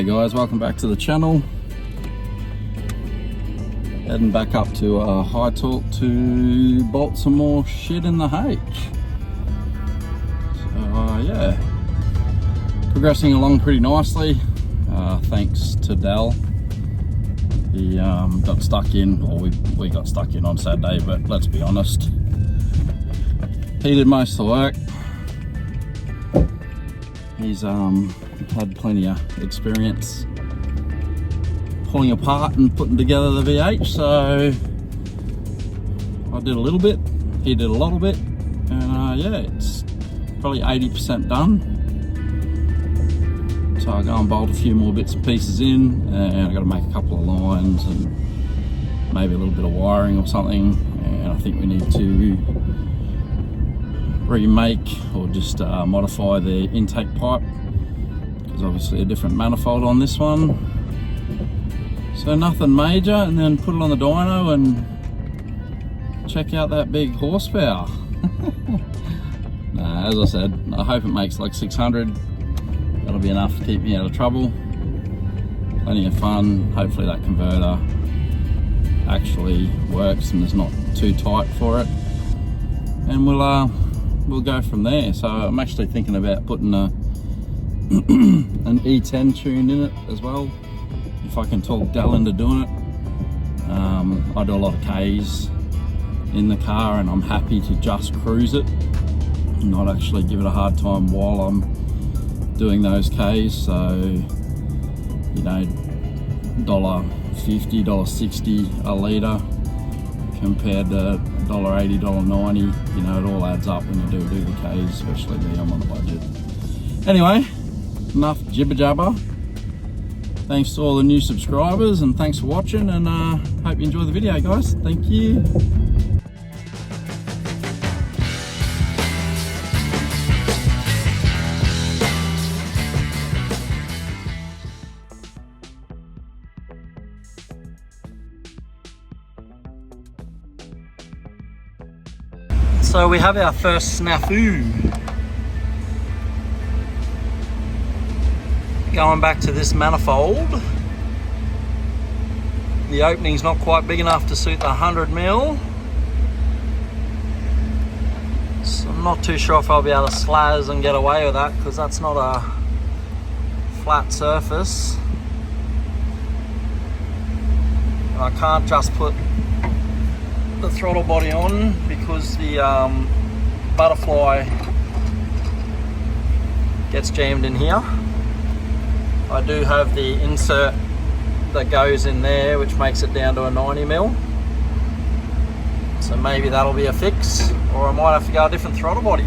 guys, welcome back to the channel. Heading back up to High Talk to bolt some more shit in the H. So yeah, progressing along pretty nicely. Thanks to Dell. He got stuck in, or we got stuck in on Saturday, but let's be honest, he did most of the work. He's had plenty of experience pulling apart and putting together the VH, so I did a little bit, he did a lot bit, and yeah, it's probably 80% done. So I'll go and bolt a few more bits and pieces in, and I've got to make a couple of lines and maybe a little bit of wiring or something, and I think we need to remake or just modify the intake pipe. There's obviously a different manifold on this one, so nothing major, and then put it on the dyno and check out that big horsepower. Nah, as I said, I hope it makes like 600. That'll be enough to keep me out of trouble. Plenty of fun. Hopefully that converter actually works and is not too tight for it, and we'll go from there. So I'm actually thinking about putting an E10 tune in it as well, if I can talk Dell into doing it. I do a lot of Ks in the car, and I'm happy to just cruise it and not actually give it a hard time while I'm doing those Ks. So, you know, $1.50, $1.60 a litre compared to $1.80, $1.90, you know, it all adds up when you do the Ks, especially me, I'm on a budget. Anyway, enough jibber jabber. Thanks to all the new subscribers, and thanks for watching, and hope you enjoy the video, guys. Thank you. So we have our first snafu. Going back to this manifold, the opening's not quite big enough to suit the 100mm, so I'm not too sure if I'll be able to slaz and get away with that, because that's not a flat surface. And I can't just put the throttle body on because the butterfly gets jammed in here. I do have the insert that goes in there, which makes it down to a 90mm. So maybe that'll be a fix, or I might have to go a different throttle body.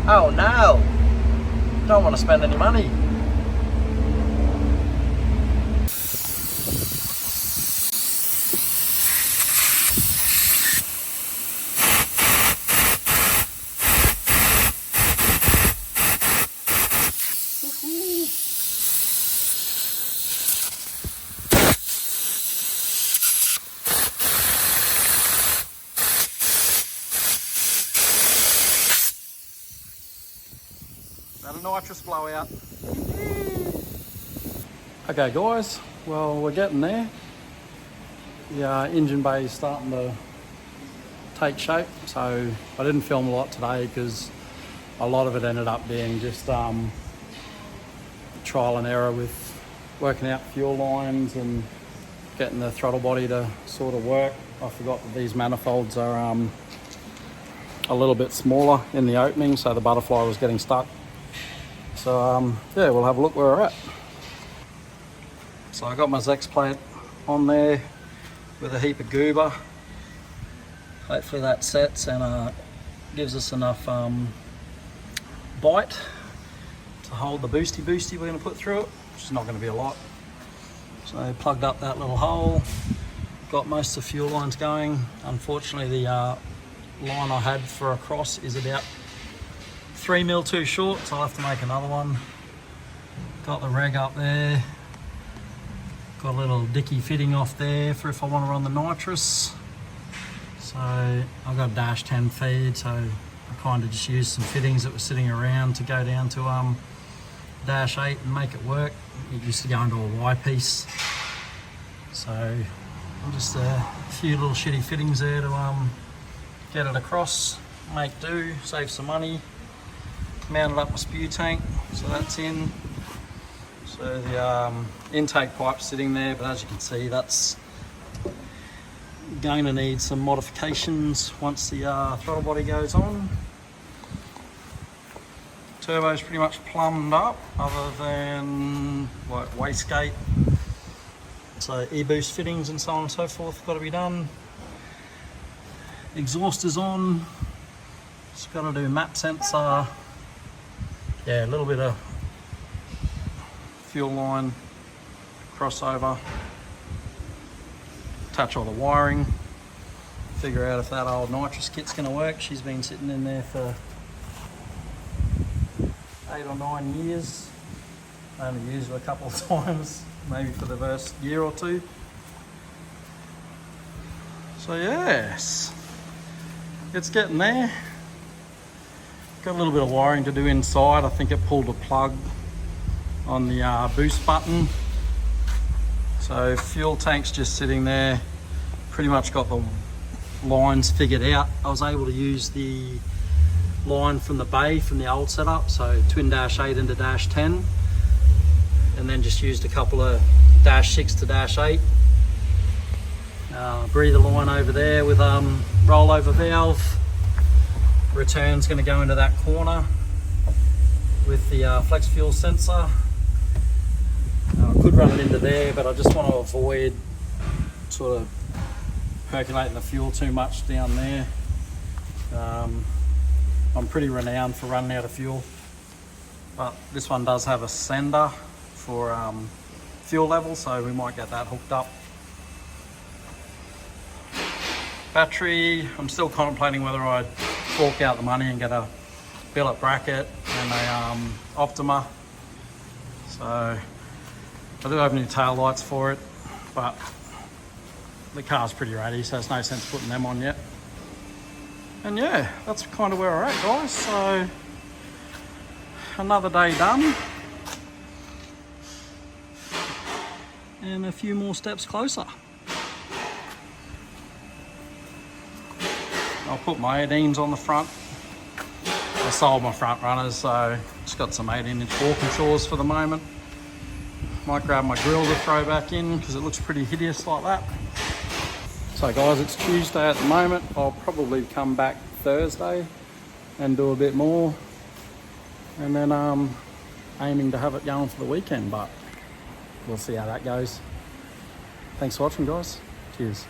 Oh no! Don't want to spend any money. That a nitrous blowout. Okay guys, well we're getting there. The engine bay is starting to take shape, so I didn't film a lot today because a lot of it ended up being just trial and error with working out fuel lines and getting the throttle body to sort of work. I forgot that these manifolds are a little bit smaller in the opening, so the butterfly was getting stuck. So yeah, we'll have a look where we're at. So I got my Zex plate on there with a heap of goober. Hopefully that sets and gives us enough bite to hold the boosty we're going to put through it, which is not going to be a lot. So I plugged up that little hole, got most of the fuel lines going. Unfortunately the line I had for a cross is about 3mm too short, so I'll have to make another one. Got the reg up there, got a little dicky fitting off there for if I want to run the nitrous. So I've got a dash 10 feed, so I kind of just used some fittings that were sitting around to go down to -8 and make it work. It used to go into a Y piece. So just a few little shitty fittings there to get it across, make do, save some money. Mounted up my spew tank, so that's in. So the intake pipe's sitting there, but as you can see, that's going to need some modifications once the throttle body goes on. Turbo's pretty much plumbed up, other than like wastegate. So e-boost fittings and so on and so forth got to be done. Exhaust is on. Just got to do map sensor. Yeah, a little bit of fuel line crossover. Touch all the wiring. Figure out if that old nitrous kit's going to work. She's been sitting in there for 8 or 9 years. I only used her a couple of times, maybe for the first year or two. So yes, it's getting there. Got a little bit of wiring to do inside. I think it pulled a plug on the boost button. So fuel tank's just sitting there. Pretty much got the lines figured out. I was able to use the line from the bay from the old setup, so twin -8 into -10, and then just used a couple of -6 to -8. Breather line over there with rollover valve. Return's going to go into that corner with the flex fuel sensor. I could run it into there, but I just want to avoid sort of percolating the fuel too much down there. I'm pretty renowned for running out of fuel, but this one does have a sender for fuel level, so we might get that hooked up. Battery, I'm still contemplating whether I'd fork out the money and get a billet bracket and a Optima. So I do have new tail lights for it, but the car's pretty ratty, so there's no sense putting them on yet. And yeah, that's kind of where we're at, guys. So another day done, and a few more steps closer. I'll put my 18s on the front. I sold my front runners, so just got some 18-inch walking shores for the moment. Might grab my grill to throw back in because it looks pretty hideous like that. So guys, it's Tuesday at the moment. I'll probably come back Thursday and do a bit more, and then aiming to have it going for the weekend, but we'll see how that goes. Thanks for watching, guys. Cheers.